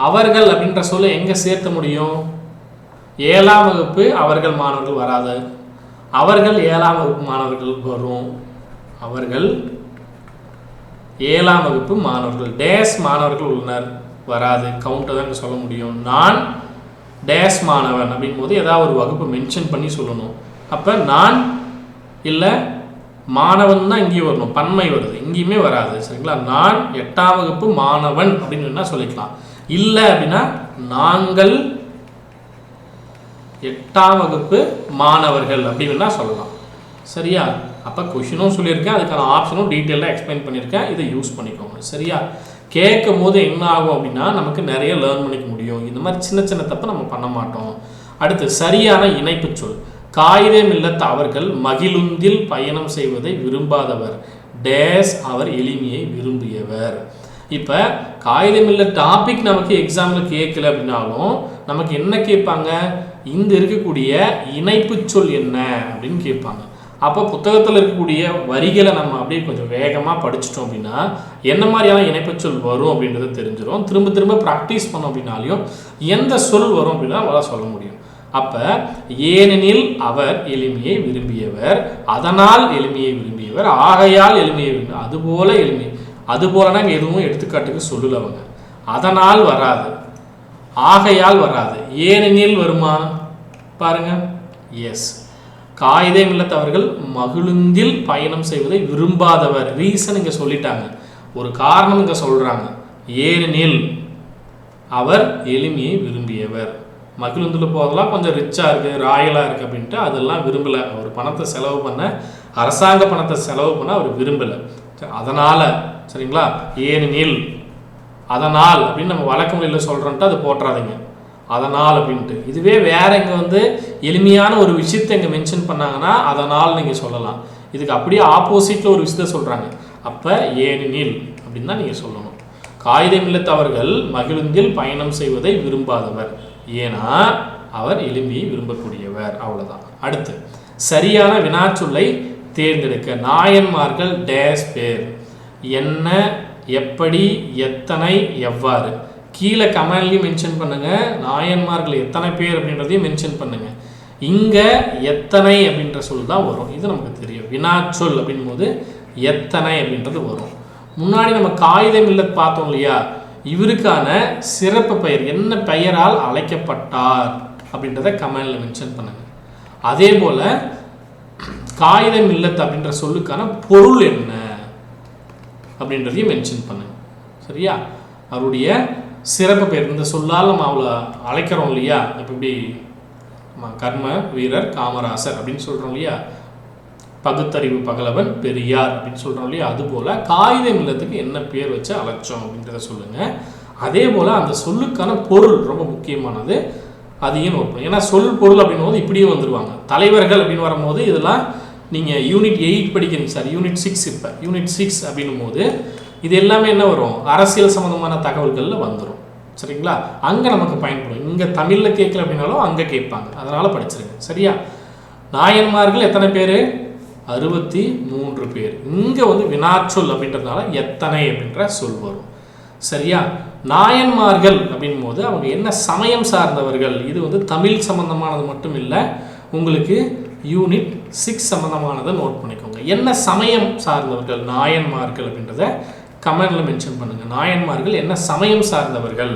Speaker 1: அவர்கள் அப்படின்ற சொல்லை எங்கே சேர்த்த முடியும், 7ஆம் வகுப்பு அவர்கள் மாணவர்கள் வராது, அவர்கள் 7ஆம் வகுப்பு மாணவர்கள் வரும். அவர்கள் 7ஆம் வகுப்பு மாணவர்கள், டேஸ் மாணவர்கள் உள்ளனர் வராது, கவுண்டை தான் சொல்ல முடியும். நான் டேஸ் மாணவன் அப்படின் போது ஏதாவது ஒரு வகுப்பு மென்ஷன் பண்ணி சொல்லணும். அப்போ நான் இல்லை மாணவன் தான் இங்கேயும் வரணும், பன்மை வருது, இங்கேயுமே வராது, சரிங்களா. நான் 8ஆம் வகுப்பு மாணவன் அப்படின்னு வேணால் சொல்லிக்கலாம். இல்லை அப்படின்னா நாங்கள் 8ஆம் வகுப்பு மாணவர்கள் அப்படின்னு வேணால் சொல்லலாம், சரியா. அப்போ கொஷினும் சொல்லியிருக்கேன், அதுக்கான ஆப்ஷனும் டீட்டெயிலாக எக்ஸ்பிளைன் பண்ணியிருக்கேன், இதை யூஸ் பண்ணிக்கோங்க, சரியா. கேட்கும் போது என்ன ஆகும் அப்படின்னா நமக்கு நிறைய லேர்ன் பண்ணிக்க முடியும். இந்த மாதிரி சின்ன சின்ன தப்பு நம்ம பண்ண மாட்டோம். அடுத்து சரியான இணைப்பு சொல். காகிதம் இல்லத்த அவர்கள் மகிழுந்தில் பயணம் செய்வதை விரும்பாதவர், டேஸ் அவர் எளிமையை விரும்பியவர். இப்போ காகிதம் இல்ல டாபிக் நமக்கு எக்ஸாமில் கேட்கல அப்படின்னாலும் நமக்கு என்ன கேட்பாங்க, இந்த இருக்கக்கூடிய இணைப்பு சொல் என்ன அப்படின்னு கேட்பாங்க. அப்போ புத்தகத்தில் இருக்கக்கூடிய வரிகளை நம்ம அப்படியே கொஞ்சம் வேகமாக படிச்சிட்டோம் அப்படின்னா என்ன மாதிரியான இணைப்புச்சொல் வரும் அப்படின்றத தெரிஞ்சிடும். திரும்ப திரும்ப ப்ராக்டிஸ் பண்ணோம் அப்படின்னாலையும் எந்த சொல் வரும் அப்படின்னா நம்மளால் சொல்ல முடியும். அப்போ ஏனெனில் அவர் எளிமையை விரும்பியவர், அதனால் எளிமையை விரும்பியவர், ஆகையால் எளிமையை விரும்பியவர், அதுபோல எளிமை. அதுபோலனா எதுவும் எடுத்துக்காட்டுக்கு சொல்லலவங்க. அதனால் வராது, ஆகையால் வராது, ஏனெனில் வருமா பாருங்க. எஸ், காகிதம் இல்லத்தவர்கள் மகிழுந்தில் பயணம் செய்வதை விரும்பாதவர், ரீசன் இங்கே சொல்லிட்டாங்க, ஒரு காரணம் இங்கே சொல்கிறாங்க. ஏனெனில் அவர் எளிமையை விரும்பியவர். மகிழுந்தில் போதெல்லாம் கொஞ்சம் ரிச்சாக இருக்குது, ராயலாக இருக்குது அப்படின்ட்டு அதெல்லாம் விரும்பலை. அவர் பணத்தை செலவு பண்ண, அரசாங்க பணத்தை செலவு பண்ண அவர் விரும்பலை. அதனால், சரிங்களா. ஏனெனில், அதனால் அப்படின்னு நம்ம வழக்கு முறையில் சொல்கிறோன்ட்டு அது போட்டுறாதீங்க, அதனால் அப்படின்ட்டு. இதுவே வேற இங்கே எளிமையான ஒரு விஷயத்தை இங்கே மென்ஷன் பண்ணாங்கன்னா அதனால் நீங்கள் சொல்லலாம். இதுக்கு அப்படியே ஆப்போசிட்டில் ஒரு விஷயத்த சொல்கிறாங்க, அப்போ ஏனெனில் அப்படின்னு தான் நீங்கள் சொல்லணும். காகிதம் இல்லத்தவர்கள் மகிழுந்தில் பயணம் செய்வதை விரும்பாதவர், ஏன்னா அவர் எளிமையை விரும்பக்கூடியவர், அவ்வளோதான். அடுத்து சரியான வினாச்சொல்லை தேர்ந்தெடுக்க. நாயன்மார்கள் டேஸ் பேர், என்ன, எப்படி, எத்தனை, எவ்வாறு. கீழே கமெண்ட்லையும் மென்ஷன் பண்ணுங்கள், நாயன்மார்கள் எத்தனை பேர் அப்படின்றதையும் மென்ஷன் பண்ணுங்கள். இங்கே எத்தனை அப்படின்ற சொல் தான் வரும், இது நமக்கு தெரியும். வினாச்சொல் அப்படின் போது எத்தனை அப்படின்றது வரும். முன்னாடி நம்ம காகிதம் இல்லத் பார்த்தோம் இல்லையா, இவருக்கான சிறப்பு பெயர் என்ன பெயரால் அழைக்கப்பட்டார் அப்படின்றத கமெண்டில் மென்ஷன் பண்ணுங்கள். அதே போல் காகிதம் இல்லத் அப்படின்ற சொல்லுக்கான பொருள் என்ன அப்படின்றதையும் மென்ஷன் பண்ணுங்க, சரியா. அவருடைய சிறப்பு பெயர், இந்த சொல்லால் நம்ம அவளை அழைக்கிறோம் இல்லையா. இப்போ இப்படி கர்ம வீரர் காமராசர் அப்படின்னு சொல்கிறோம் இல்லையா, பகுத்தறிவு பகலவன் பெரியார் அப்படின்னு சொல்கிறோம் இல்லையா. அதுபோல் காகிதம் இல்லத்துக்கு என்ன பேர் வச்சு அழைச்சோம் அப்படின்றத சொல்லுங்கள். அதே போல் அந்த சொல்லுக்கான பொருள் ரொம்ப முக்கியமானது, அதையும் நோட் பண்ணுங்க. ஏன்னா சொல் பொருள் அப்படின் போது இப்படியே வந்துடுவாங்க. தலைவர்கள் அப்படின்னு வரும்போது இதெல்லாம் நீங்கள் யூனிட் 8 படிக்கிறீங்க சார், யூனிட் 6. இப்போ யூனிட் 6 அப்படின்னும் போது இது எல்லாமே என்ன வரும், அரசியல் சம்மந்தமான தகவல்களில் வந்துடும், சரிங்களா? அங்கே நமக்கு பயன்படும். இங்கே தமிழில் கேட்கல அப்படின்னாலும் அங்கே கேட்பாங்க, அதனால் படிச்சிருங்க. சரியா? நாயன்மார்கள் எத்தனை பேர்? 63 பேர். இங்கே வந்து வினாச்சொல் அப்படின்றதுனால எத்தனை அப்படின்ற சொல் வரும். சரியா? நாயன்மார்கள் அப்படின் போது அவங்க என்ன சமயம் சார்ந்தவர்கள்? இது வந்து தமிழ் சம்பந்தமானது மட்டும் இல்லை, உங்களுக்கு யூனிட் 6 சம்பந்தமானதை நோட் பண்ணிக்கோங்க. என்ன சமயம் சார்ந்தவர்கள் நாயன்மார்கள் அப்படின்றத கமெண்ட்ல மென்ஷன் பண்ணுங்க. நாயன்மார்கள் என்ன சமயம் சார்ந்தவர்கள்?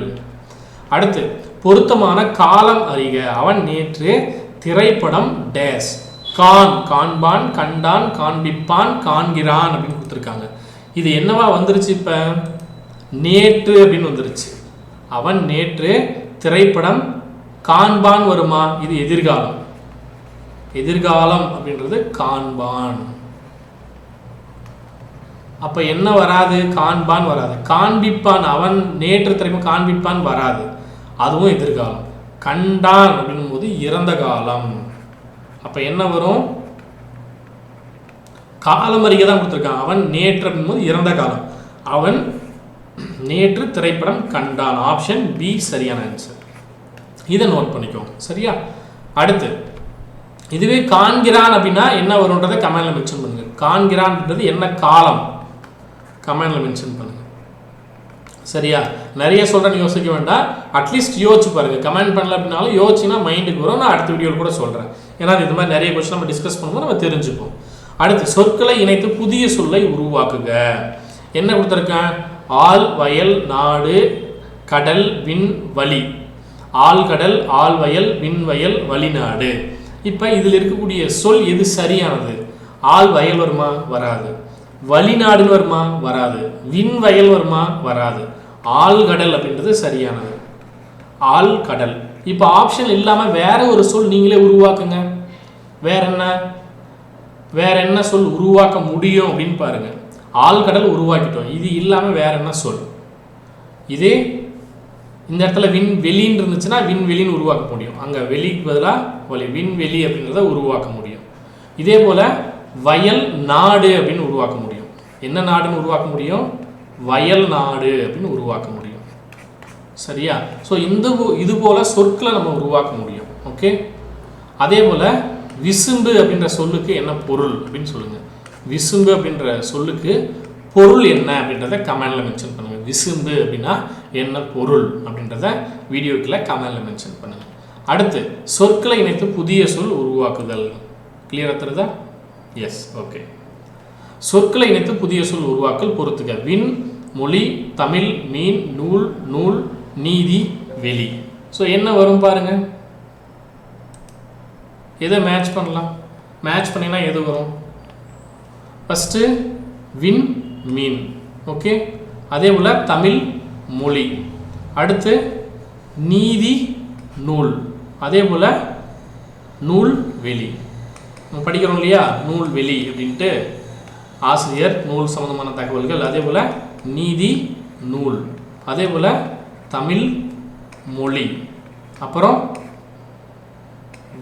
Speaker 1: அடுத்து பொருத்தமான காலம் அறிக. அவன் நேற்று திரைப்படம் டேஸ் காண்பான், கண்டான், காண்பிப்பான், காண்கிறான் அப்படின்னு கொடுத்துருக்காங்க. இது என்னவா வந்துருச்சு? இப்போ நேற்று அப்படின்னு வந்துருச்சு. அவன் நேற்று திரைப்படம் காண்பான் வருமா? இது எதிர்காலம். எதிர்காலம் அப்படின்றது காண்பான். அப்ப என்ன வராது? காண்பான் வராது. காண்பிப்பான், அவன் நேற்று திரைப்படம் காண்பிப்பான் வராது, அதுவும் எதிர்காலம். கண்டான் அப்படின்னும் போது இறந்த காலம். அப்ப என்ன வரும்? காலம் அறிக்கை தான் கொடுத்துருக்கான். அவன் நேற்று அப்படின் போது இறந்த காலம். அவன் நேற்று திரைப்படம் கண்டான். ஆப்ஷன் பி சரியான ஆன்சர். இதை நோட் பண்ணிக்கோங்க. சரியா? அடுத்து இதுவே காண்கிறான் அப்படின்னா என்ன வரும்ன்றதை கமெண்ட்ல மென்ஷன் பண்ணுங்க. காண்கிறான்ன்றது என்ன காலம்? கமெண்ட்ல மென்ஷன் பண்ணுங்க. சரியா? நிறைய சொல்றேன்னு யோசிக்க வேண்டாம், அட்லீஸ்ட் யோசிச்சு பாருங்க. கமெண்ட் பண்ணல அப்படின்னாலும் யோசிச்சுன்னா மைண்டுக்கு வரும். நான் அடுத்த வீடியோவில் கூட சொல்றேன். ஏன்னா இது மாதிரி நிறைய கொஸ்டின் நம்ம டிஸ்கஸ் பண்ணும்போது நம்ம தெரிஞ்சுப்போம். அடுத்து சொற்களை இணைத்து புதிய சொல்லை உருவாக்குக. என்ன கொடுத்துருக்கேன்? ஆல், வயல், நாடு, கடல், விண், வழி. ஆல் கடல், ஆல் வயல், விண் வயல், வழிநாடு. இப்போ இதில் இருக்கக்கூடிய சொல் எது சரியானது? ஆல் வயல் வருமா? வராது. வழிநாடுன்னு வருமா? வராது. விண் வயல் வருமா? வராது. ஆல் கடல் அப்படின்றது சரியானது. ஆல் கடல். இப்போ ஆப்ஷன் இல்லாமல் வேற ஒரு சொல் நீங்களே உருவாக்குங்க. வேற என்ன சொல் உருவாக்க முடியும் அப்படின்னு பாருங்க. ஆல் கடல் உருவாக்கிட்டோம். இது இல்லாமல் வேற என்ன சொல்? இதே இந்த இடத்துல விண் வெளின்னு இருந்துச்சுன்னா விண் வெளின்னு உருவாக்க முடியும். அங்கே வெளிக்கு பதிலாக வழி, விண் வெளி அப்படின்றத உருவாக்க முடியும். இதே போல வயல் நாடு அப்படின்னு உருவாக்க முடியும். என்ன நாடுன்னு உருவாக்க முடியும்? வயல் நாடு அப்படின்னு உருவாக்க முடியும். சரியா? ஸோ இது போல சொற்களை நம்ம உருவாக்க முடியும். ஓகே. அதே போல விசும்பு அப்படின்ற சொல்லுக்கு என்ன பொருள் அப்படின்னு சொல்லுங்க. விசும்பு அப்படின்ற சொல்லுக்கு பொருள் என்ன அப்படின்றத கமெண்ட்ல மென்ஷன் பண்ணுங்க. விசும்பு அப்படின்னா என்ன பொருள் அப்படின்றத வீடியோக்குள்ள கமெண்ட்ல மென்ஷன் பண்ணுங்க. அடுத்து சொற்களை இணைத்து புதிய சொல் உருவாக்குதல். கிளியரா தெரியுதா? எஸ். ஓகே. சொற்களை இணைத்து புதிய சொல் உருவாக்கல் பொறுத்துக. விண், மொழி, தமிழ், மீன், நூல், நூல், நீதி, வெளி. ஸோ என்ன வரும் பாருங்க. எதை மேட்ச் பண்ணலாம்? மேட்ச் பண்ணினா எது வரும்? ஃபஸ்ட்டு விண், மீன். ஓகே. அதே போல் தமிழ், மொழி. அடுத்து நீதி, நூல். அதே போல் நூல், வெளி. நம்ம படிக்கிறோம் இல்லையா? நூல், வெளி அப்படின்ட்டு ஆசிரியர், நூல் சம்பந்தமான தகவல்கள். அதே போல் நீதி, நூல். அதே போல் தமிழ், மொழி. அப்புறம்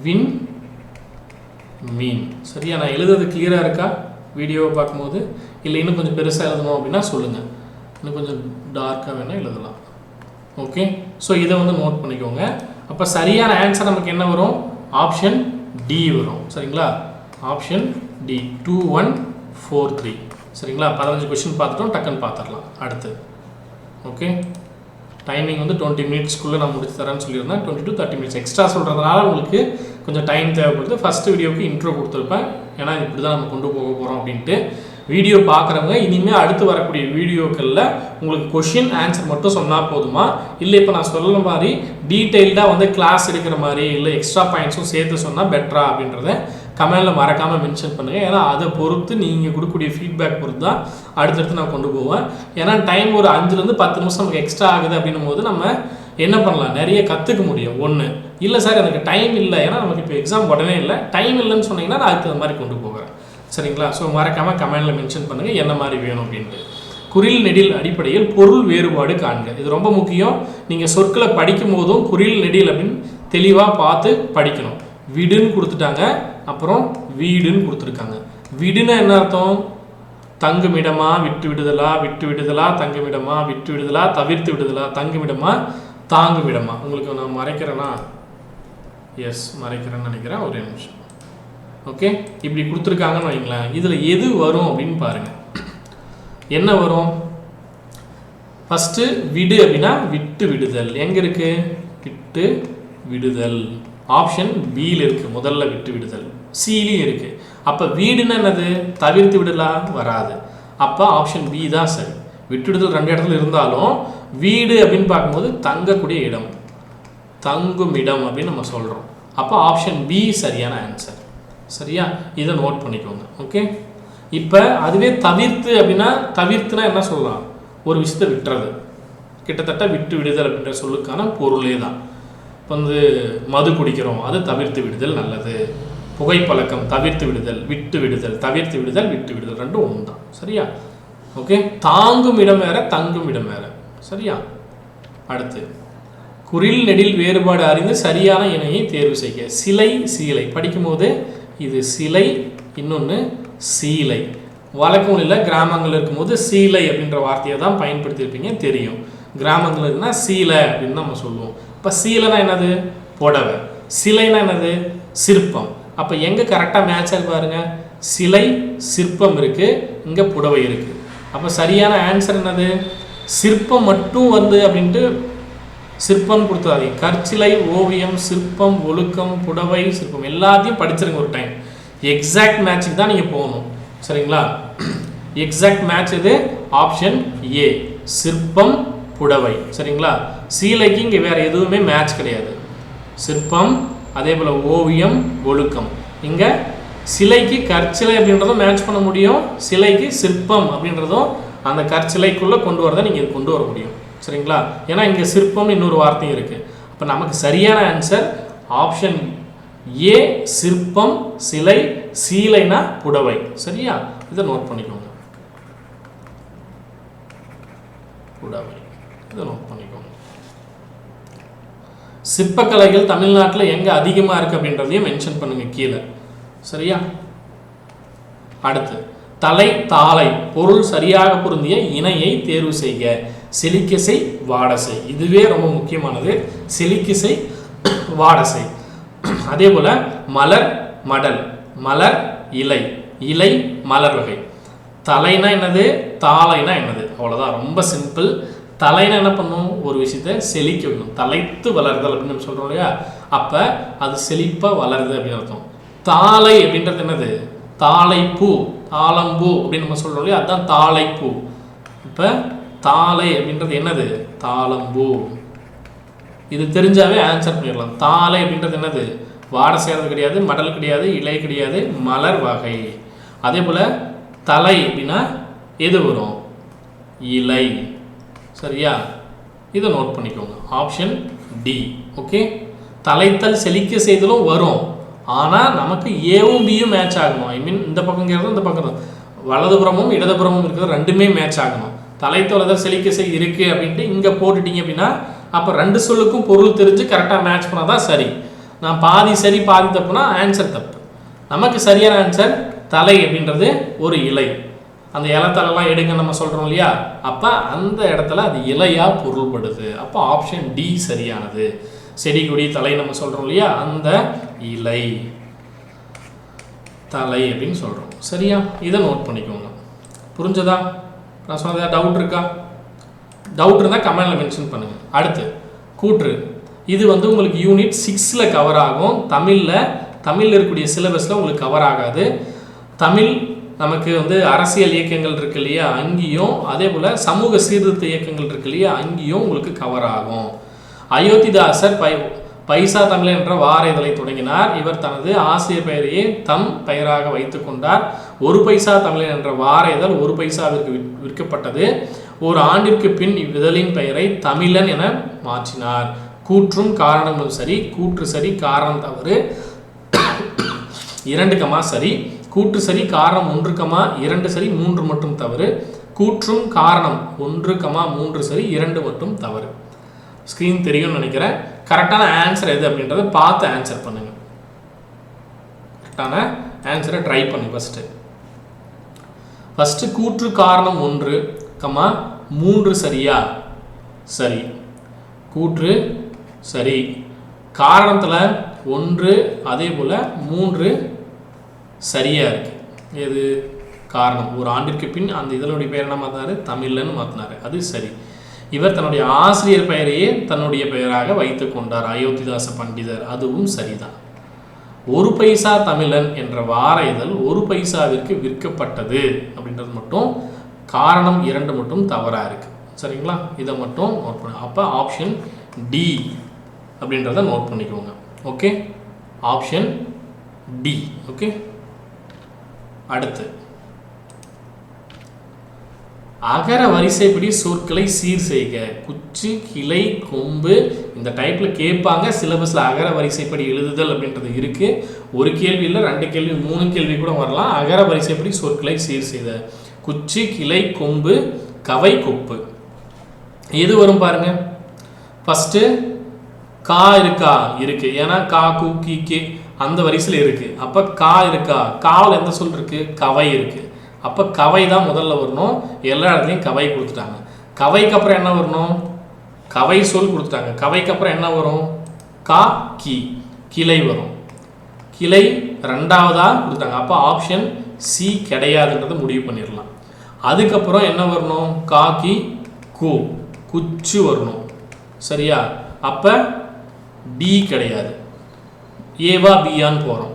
Speaker 1: விண், மீன். சரியா? நான் எழுதுறது கிளியராக இருக்கா வீடியோவை பார்க்கும்போது? இல்லை இன்னும் கொஞ்சம் பெருசாக எழுதணும் அப்படின்னா சொல்லுங்கள், இன்னும் கொஞ்சம் டார்க்காக வேணால் எழுதலாம். ஓகே. ஸோ இதை வந்து நோட் பண்ணிக்கோங்க. அப்போ சரியான ஆன்சர் நமக்கு என்ன வரும்? ஆப்ஷன் டி வரும். சரிங்களா? Option D 2143. சரிங்களா? 15 கொஸ்டின் பார்த்துட்டோம், டக்குன்னு பார்த்துடலாம். அடுத்து ஓகே. டைமிங் வந்து 20 மினிட்ஸ்க்குள்ளே நான் முடிச்சு தரேன்னு சொல்லியிருந்தேன். 20 to 30 மினிட்ஸ் எக்ஸ்ட்ரா சொல்கிறதுனால உங்களுக்கு கொஞ்சம் டைம் தேவைப்படுது. ஃபஸ்ட்டு வீடியோவுக்கு இன்ட்ரோ கொடுத்துருப்பேன், ஏன்னா இப்படி தான் நம்ம கொண்டு போக போகிறோம் அப்படின்ட்டு. வீடியோ பார்க்குறவங்க இனிமேல் அடுத்து வரக்கூடிய வீடியோக்களில் உங்களுக்கு கொஷின் ஆன்சர் மட்டும் சொன்னால் போதுமா, இல்லை இப்போ நான் சொல்கிற மாதிரி டீட்டெயில்டாக வந்து கிளாஸ் எடுக்கிற மாதிரி இல்லை எக்ஸ்ட்ரா பாயிண்ட்ஸும் சேர்த்து சொன்னால் பெட்டரா அப்படின்றத கமெண்டில் மறக்காமல் மென்ஷன் பண்ணுங்கள். ஏன்னா அதை பொறுத்து நீங்கள் கொடுக்கக்கூடிய ஃபீட்பேக் பொறுத்து தான் அடுத்தடுத்து நான் கொண்டு போவேன். ஏன்னா டைம் ஒரு 5 to 10 நிமிஷம் நமக்கு எக்ஸ்ட்ரா ஆகுது அப்படின்னும் போது நம்ம என்ன பண்ணலாம்? நிறைய கற்றுக்க முடியும். ஒன்று இல்லை சார் எனக்கு டைம் இல்லை, ஏன்னா நமக்கு இப்போ எக்ஸாம் உடனே இல்லை, டைம் இல்லைன்னு சொன்னீங்கன்னா நான் அதுக்கு மாதிரி கொண்டு போகிறேன். சரிங்களா? ஸோ மறக்காமல் கமெண்டில் மென்ஷன் பண்ணுங்கள் என்ன மாதிரி வேணும் அப்படின்ட்டு. குறில் நெடில் அடிப்படையில் பொருள் வேறுபாடு காண்க. இது ரொம்ப முக்கியம். நீங்கள் சொற்களை படிக்கும் போதும் குறில் நெடில் அப்படின்னு தெளிவாக பார்த்து படிக்கணும். விடுன்னு கொடுத்துட்டாங்க, அப்புறம் வீடுன்னு கொடுத்துருக்காங்க. விடுன்னா என்ன அர்த்தம்? தங்குமிடமா, விட்டு விடுதலா, விட்டு விடுதலா, தங்குமிடமா, விட்டு விடுதலா, தவிர்த்து விடுதலா, தங்குமிடமா, தாங்கும் இடமா? உங்களுக்கு நான் மறைக்கிறேன்னா எஸ் மறைக்கிறேன்னு நினைக்கிறேன், ஒரே நிமிஷம். ஓகே, இப்படி கொடுத்துருக்காங்கன்னு வைங்களேன். இதில் எது வரும் அப்படின்னு பாருங்கள். என்ன வரும்? ஃபஸ்ட்டு விடு அப்படின்னா விட்டு விடுதல். எங்கே இருக்குது? விட்டு விடுதல். ஆப்ஷன் பியில் இருக்குது, முதல்ல விட்டு விடுதல். சிலையும் இருக்குது. அப்போ வீடுன்னா என்னது? தவிர்த்து விடலாம் வராது. அப்போ ஆப்ஷன் பி தான் சரி. விட்டுவிடுதல் 2 இடத்துல இருந்தாலும் வீடு அப்படின்னு பார்க்கும்போது தங்கக்கூடிய இடம், தங்கும் இடம் அப்படின்னு நம்ம சொல்கிறோம். அப்போ ஆப்ஷன் பி சரியான ஆன்சர். சரியா? இதை நோட் பண்ணிக்கோங்க. ஓகே, இப்போ அதுவே தவிர்த்து அப்படின்னா, தவிர்த்துனா என்ன சொல்லலாம்? ஒரு விஷயத்தை விட்டுறது. கிட்டத்தட்ட விட்டு விடுதல் அப்படின்ற சொல்லுக்கான பொருளே தான். இப்போ மது குடிக்கிறோம், அது தவிர்த்து விடுதல் நல்லது. புகைப்பழக்கம் தவிர்த்து விடுதல், விட்டு விடுதல், தவிர்த்து விடுதல், விட்டு விடுதல், ரெண்டும் ஒன்று தான். சரியா? ஓகே, தாங்கும் இடம் வேற, தங்கும் இடம் வேற. சரியா? அடுத்து குறில் நெடில் வேறுபாடு அறிந்து சரியான இணையை தேர்வு செய்ய. சிலை சீலை படிக்கும்போது இது சிலை, இன்னொன்று சீலை. வழக்கங்களில் கிராமங்கள் இருக்கும்போது சீலை அப்படின்ற வார்த்தையை தான் பயன்படுத்தியிருப்பீங்க, தெரியும். கிராமங்கள் இருக்குன்னா சீலை அப்படின்னு நம்ம சொல்லுவோம். இப்போ சீலைனா என்னது? புடவை. சிலைனா என்னது? சிற்பம். அப்போ எங்கே கரெக்டாக மேட்ச் ஆகி பாருங்க. சிலை சிற்பம் இருக்குது, இங்கே புடவை இருக்குது. அப்போ சரியான ஆன்சர் என்னது? சிற்பம் மட்டும் அப்படின்ட்டு சிற்பம் கொடுத்தாதீங்க. கற்சிலை, ஓவியம், சிற்பம், ஒழுக்கம், புடவை, சிற்பம் எல்லாத்தையும் படிச்சிருங்க ஒரு டைம். எக்ஸாக்ட் மேட்சுக்கு தான் நீங்கள் போகணும். சரிங்களா? எக்ஸாக்ட் மேட்ச் இது ஆப்ஷன் ஏ, சிற்பம், புடவை. சரிங்களா? சீலைக்கு இங்கே வேறு எதுவுமே மேட்ச் கிடையாது. சிற்பம், அதே போல் ஓவியம், ஒழுக்கம். இங்கே சிலைக்கு கற்சிலை அப்படின்றதும் மேட்ச் பண்ண முடியும், சிலைக்கு சிற்பம் அப்படின்றதும் அந்த கற்சிலைக்குள்ளே கொண்டு வரதை நீங்கள் கொண்டு வர முடியும். சரிங்களா? ஏன்னா இங்கே சிற்பம் இன்னொரு வார்த்தையும் இருக்குது. அப்போ நமக்கு சரியான ஆன்சர் ஆப்ஷன் ஏ, சிற்பம், சிலை, சீலைனா புடவை. சரியா? இதை நோட் பண்ணிக்கோங்க. புடவை, இதை நோட் பண்ணிக்கோங்க. சிற்பக்கலைகள் தமிழ்நாட்டில் எங்கே அதிகமாக இருக்குது அப்படின்றதையும் மென்ஷன் பண்ணுங்க கீழே. சரியா? அடுத்து தலை தாளை பொருள் சரியாக பொருந்திய இணையை தேர்வு செய்க. செலிக்கசை, வாடசை. இதுவே ரொம்ப முக்கியமானது. செலிக்கசை, வாடசை. அதே போல் மலர், மடல். மலர், இலை. இலை, மலர் வகை. தலைனா என்னது? தாளைனா என்னது? அவ்வளோதான், ரொம்ப சிம்பிள். தலைனா என்ன பண்ணும்? ஒரு விஷயத்தை செழிக்க வைக்கணும். தலைத்து வளருதல் அப்படின்னு நம்ம சொல்கிறோம் இல்லையா? அப்போ அது செழிப்பாக வளருது அப்படின்னு அர்த்தம். தாளை அப்படின்றது என்னது? தாளைப்பூ, தாளம்பூ அப்படின்னு நம்ம சொல்கிறோம் இல்லையா? அதுதான் தாளைப்பூ. இப்போ தாளை அப்படின்றது என்னது? தாளம்பூ. இது தெரிஞ்சாவே ஆன்சர் பண்ணிடலாம். தாளை அப்படின்றது என்னது? வாடை சேர்றது கிடையாது, மடல் கிடையாது, இலை கிடையாது, மலர் வகை. அதே போல் தலை அப்படின்னா எது வரும்? இலை. சரியா? இதை நோட் பண்ணிக்கோங்க. Option D. ஓகே, தலைத்தல் செழிக்க செய்தலும் வரும். ஆனால் நமக்கு ஏவும் பியும் மேட்ச் ஆகணும். ஐ மீன் இந்த பக்கங்கிறது இந்த பக்கம், வலதுபுறமும் இடதுபுறமும் இருக்கிறது ரெண்டுமே மேட்ச் ஆகணும். தலைத்தொலைதல் செழிக்க செய் இருக்குது அப்படின்ட்டு இங்கே போட்டுட்டீங்க அப்படின்னா அப்போ 2 சொல்லுக்கும் பொருள் தெரிஞ்சு கரெக்டாக மேட்ச் பண்ணால் தான் சரி. நான் பாதி சரி பாதி தப்புனா ஆன்சர் தப்பு. நமக்கு சரியான ஆன்சர் தலை அப்படின்றது ஒரு இலை. அந்த இலத்தலைலாம் எடுங்க நம்ம சொல்கிறோம் இல்லையா? அப்போ அந்த இடத்துல அது இலையாக பொருள்படுது. அப்போ ஆப்ஷன் டி சரியானது. செடி கொடி தலை நம்ம சொல்கிறோம் இல்லையா? அந்த இலை தலை அப்படின்னு சொல்கிறோம். சரியா? இதை நோட் பண்ணிக்கோங்க. புரிஞ்சதா? நான் சொன்னதா டவுட் இருக்கா? டவுட் இருந்தால் கமெண்டில் மென்ஷன் பண்ணுங்கள். அடுத்து கூற்று. இது உங்களுக்கு யூனிட் 6ல் கவர் ஆகும். தமிழில் இருக்கக்கூடிய சிலபஸில் உங்களுக்கு கவர் ஆகாது. தமிழ் நமக்கு அரசியல் இயக்கங்கள் இருக்கு இல்லையா? அங்கேயும் அதே போல் சமூக சீர்திருத்த இயக்கங்கள் இருக்கு இல்லையா? அங்கேயும் உங்களுக்கு கவர் ஆகும். அயோத்திதாசர் பைசா தமிழ் என்ற வார இதழை தொடங்கினார். இவர் தனது ஆசிரியர் பெயரையே தம் பெயராக வைத்துக் கொண்டார். 1 பைசா தமிழன் என்ற வார இதழ் 1 பைசாவிற்கு விற்கப்பட்டது. ஒரு ஆண்டிற்கு பின் இவ்விதழின் பெயரை தமிழன் என மாற்றினார். கூற்றும் காரணமும் சரி, கூற்று சரி, காரணம் தவறு 2 சரி, கூற்று சரி, காரணம் 1, 2 சரி, 3 மட்டும் தவறு. கூற்றும் காரணம் 1, 3 சரி, 2 மட்டும் தவறு. ஸ்க்ரீன் தெரியும்னு நினைக்கிறேன். கரெக்டான ஆன்சர் எது அப்படின்றத பார்த்து ஆன்சர் பண்ணுங்க. கரெக்டான ஆன்சரை ட்ரை பண்ணுங்க. ஃபஸ்ட்டு கூற்று காரணம் 1, 3 சரியா? சரி. கூற்று சரி. காரணத்தில் 1 அதே போல் 3 சரியாக இருக்குது. எது காரணம்? ஒரு ஆண்டிற்கு பின் அந்த இதனுடைய பெயர் என்ன மாற்றினார்? தமிழ்லன்னு மாற்றினார். அது சரி. இவர் தன்னுடைய ஆசிரியர் பெயரையே தன்னுடைய பெயராக வைத்து கொண்டார், அயோத்திதாச பண்டிதர். அதுவும் சரிதான். 1 பைசா தமிழன் என்ற வார இதழ் 1 பைசாவிற்கு விற்கப்பட்டது அப்படின்றது மட்டும் காரணம் 2 மட்டும் தவறாக இருக்குது. சரிங்களா? இதை மட்டும் நோட் பண்ணு. அப்போ ஆப்ஷன் டி அப்படின்றத நோட் பண்ணிக்கோங்க. Okay, option D. ஓகே, அடுத்து அகர வரிசைப்படி சொற்களை சீர் செய்க. குச்சி, கிளை, கொம்பு இந்த டைப்பில் கேட்பாங்க. சிலபஸில் அகர வரிசைப்படி எழுதுதல் அப்படின்றது இருக்குது. ஒரு கேள்வி இல்லை, 2 கேள்வி, 3 கேள்வி கூட வரலாம். அகர வரிசைப்படி சொற்களை சீர் செய்த. குச்சி, கிளை, கொம்பு, கவை, கொப்பு. எது வரும் பாருங்க. ஃபஸ்ட்டு கா இருக்கா? இருக்கு. ஏன்னா கா, கு, கி, கே அந்த வரிசையில் இருக்கு. அப்போ கா இருக்கா? காவில் எந்த சொல் இருக்கு? கவை இருக்கு. அப்போ கவை தான் முதல்ல வரணும். எல்லா இடத்துலையும் கவை கொடுத்துட்டாங்க. கவைக்கு அப்புறம் என்ன வரணும்? கவை சொல் கொடுத்துட்டாங்க. கவைக்கு அப்புறம் என்ன வரும்? கா, கி, கிளை வரும். கிளை 2வதாக கொடுத்தாங்க. அப்போ ஆப்ஷன் சி கிடையாதுன்றதை முடிவு பண்ணிடலாம். அதுக்கப்புறம் என்ன வரணும்? கா, கி, கு, குச்சு வரணும். சரியா? அப்போ டி கிடையாது. ஏவா பியான்னு போகிறோம்.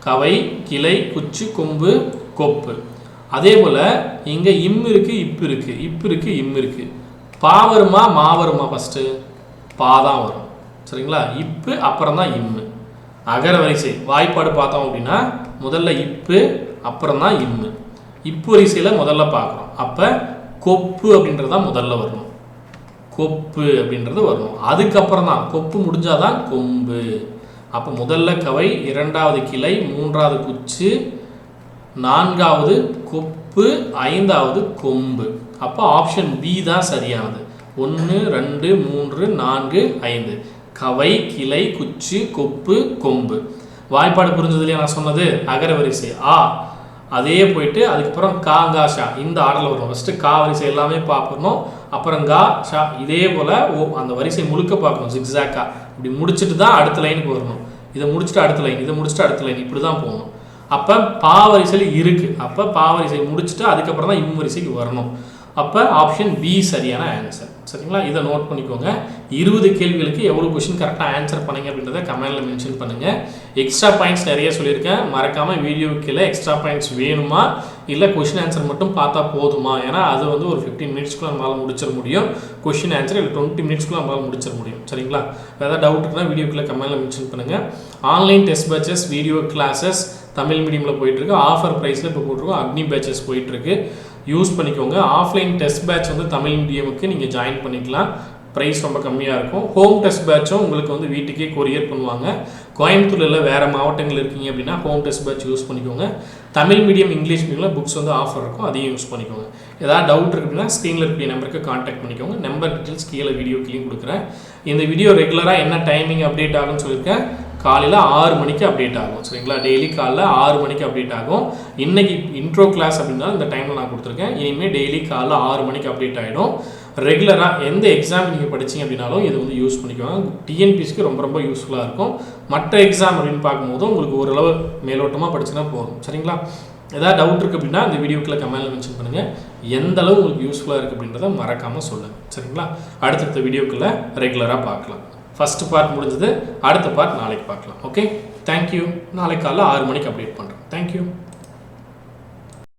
Speaker 1: கவை, கிளை, குச்சு, கொம்பு, கொப்பு. அதே போல் இங்கே இம் இருக்குது, இப்பு இருக்குது, இப்பு இருக்குது, இம் இருக்குது. பா வருமா மா வருமா? ஃபஸ்ட்டு பா தான் வரும். சரிங்களா? இப்பு அப்புறம் தான் இம்மு. அகர வரிசை வாய்ப்பாடு பார்த்தோம் அப்படின்னா முதல்ல இப்பு அப்புறம் தான் இம்மு. இப்பு வரிசையில் முதல்ல பார்க்குறோம். அப்போ கொப்பு அப்படின்றதான் முதல்ல வரணும். கொப்பு அப்படின்றது வரணும். அதுக்கப்புறம் தான் கொப்பு முடிஞ்சாதான் கொம்பு. அப்போ முதல்ல கவை, 2வது கிளை, 3வது குச்சு, 4வது கொப்பு, 5வது கொம்பு. அப்போ ஆப்ஷன் பி தான் சரியானது. 1 2 3 4 5 கவை, கிளை, குச்சு, கொப்பு, கொம்பு. வாய்ப்பாடு புரிஞ்சது இல்லையா நான் சொன்னது? அகர வரிசை ஆ அதே போயிட்டு அதுக்கப்புறம் கா, கா, ஷா இந்த ஆர்டரில் வரும். ஃபஸ்ட்டு கா வரிசை எல்லாமே பார்க்கணும். அப்புறம் கா, ஷா இதே போல் அந்த வரிசை முழுக்க பார்க்கணும். ஜிக்ஸாக்காக இப்படி முடிச்சுட்டு தான் அடுத்த லைனுக்கு வரணும். இதை முடிச்சுட்டு அடுத்த லைன், இதை முடிச்சுட்டு அடுத்த லைன், இப்படி தான் போகணும். அப்போ பா வரிசையில் இருக்குது. அப்போ பா வரிசை முடிச்சுட்டு அதுக்கப்புறம் தான் இம் வரிசைக்கு வரணும். அப்போ ஆப்ஷன் பி சரியான ஆன்சர். சரிங்களா? இதை நோட் பண்ணிக்கோங்க. 20 கேள்விகளுக்கு எவ்வளோ கொஷின் கரெக்டாக ஆன்சர் பண்ணுங்க அப்படின்றத கமெண்டில் மென்ஷன் பண்ணுங்கள். எக்ஸ்ட்ரா பாயிண்ட்ஸ் நிறைய சொல்லியிருக்கேன். மறக்காமல் வீடியோவுக்கு கீழே எக்ஸ்ட்ரா பாயிண்ட்ஸ் வேணுமா இல்லை கொஷின் ஆன்சர் மட்டும் பார்த்தா போதுமா? ஏன்னா அது வந்து ஒரு 15 மினிட்ஸ்க்குள்ள நம்மளால் முடிச்சிட முடியும். கொஷின் ஆன்சர் இல்லை 20 மினிட்ஸ்க்குள்ள நம்மளால் முடிச்சிட முடியும். சரிங்களா? ஏதாவது டவுட் இருக்குன்னா வீடியோக்குள்ளே கமெண்டில் மென்ஷன் பண்ணுங்கள். Online test batches, video classes Tamil மீடியமில் போயிட்டுருக்கு. ஆஃபர் ப்ரைஸில் இப்போ போட்டிருக்கோம். அக்னி பேட்சஸ் போயிட்டுருக்கு. யூஸ் பண்ணிக்கோங்க. ஆஃப்லைன் டெஸ்ட் பேட்ச் வந்து தமிழ் மீடியமுக்கு நீங்கள் ஜாயின் பண்ணிக்கலாம். ப்ரைஸ் ரொம்ப கம்மியாக இருக்கும். ஹோம் டெஸ்ட் பேட்சும் உங்களுக்கு வந்து வீட்டுக்கே கொரியர் பண்ணுவாங்க. கோயம்புத்தூரில் வேறு மாவட்டங்கள் இருக்கீங்க அப்படின்னா ஹோம் டெஸ்ட் பேட்ச் யூஸ் பண்ணிக்கோங்க. தமிழ் மீடியம், இங்கிலீஷ் மீடியமில் புக்ஸ் வந்து ஆஃபர் இருக்கும். அதையும் யூஸ் பண்ணிக்கோங்க. ஏதாவது டவுட் இருக்குது அப்படின்னா ஸ்க்ரீனில் இருக்க நம்பருக்கு கான்டாக்ட் பண்ணிக்கோங்க. நம்பர் டீட்டெயில்ஸ் கீழே வீடியோ கிளியும் கொடுக்குறேன். இந்த வீடியோ ரெகுலராக என்ன டைமிங் அப்டேட் ஆகும்னு சொல்லியிருக்கேன். காலையில் 6 மணிக்கு அப்டேட் ஆகும். சரிங்களா? டெய்லி காலைல 6 மணிக்கு அப்டேட் ஆகும். இன்றைக்கி இன்ட்ரோ கிளாஸ் அப்படின்னா இந்த டைமில் நான் கொடுத்துருக்கேன். இனிமேல் டெய்லி காலைல 6 மணிக்கு அப்டேட் ஆகிடும். ரெகுலராக எந்த எக்ஸாம் நீங்கள் படிச்சிங்க அப்படின்னாலும் இது வந்து யூஸ் பண்ணிக்கோங்க. டிஎன்பிஎஸ்சிக்கு ரொம்ப ரொம்ப யூஸ்ஃபுல்லாக இருக்கும். மற்ற எக்ஸாம் அப்படின்னு பார்க்கும்போது உங்களுக்கு ஓரளவு மேலோட்டமாக படிச்சுன்னா போதும். சரிங்களா? ஏதாவது டவுட் இருக்குது அப்படின்னா இந்த வீடியோக்குள்ள கமெண்ட்டில் மென்ஷன் பண்ணுங்கள். எந்த அளவு உங்களுக்கு யூஸ்ஃபுல்லாக இருக்குது அப்படின்றத மறக்காமல் சொல்லுங்கள். சரிங்களா? அடுத்தடுத்த வீடியோக்குள்ளே ரெகுலராக பார்க்கலாம். ஃபஸ்ட்டு பார்ட் முடிஞ்சது. அடுத்த பார்ட் நாளைக்கு பார்க்கலாம். Okay, thank you. நாளைக்கு காலைல 6 மணிக்கு அப்டேட் பண்ணுறேன். தேங்க்யூ.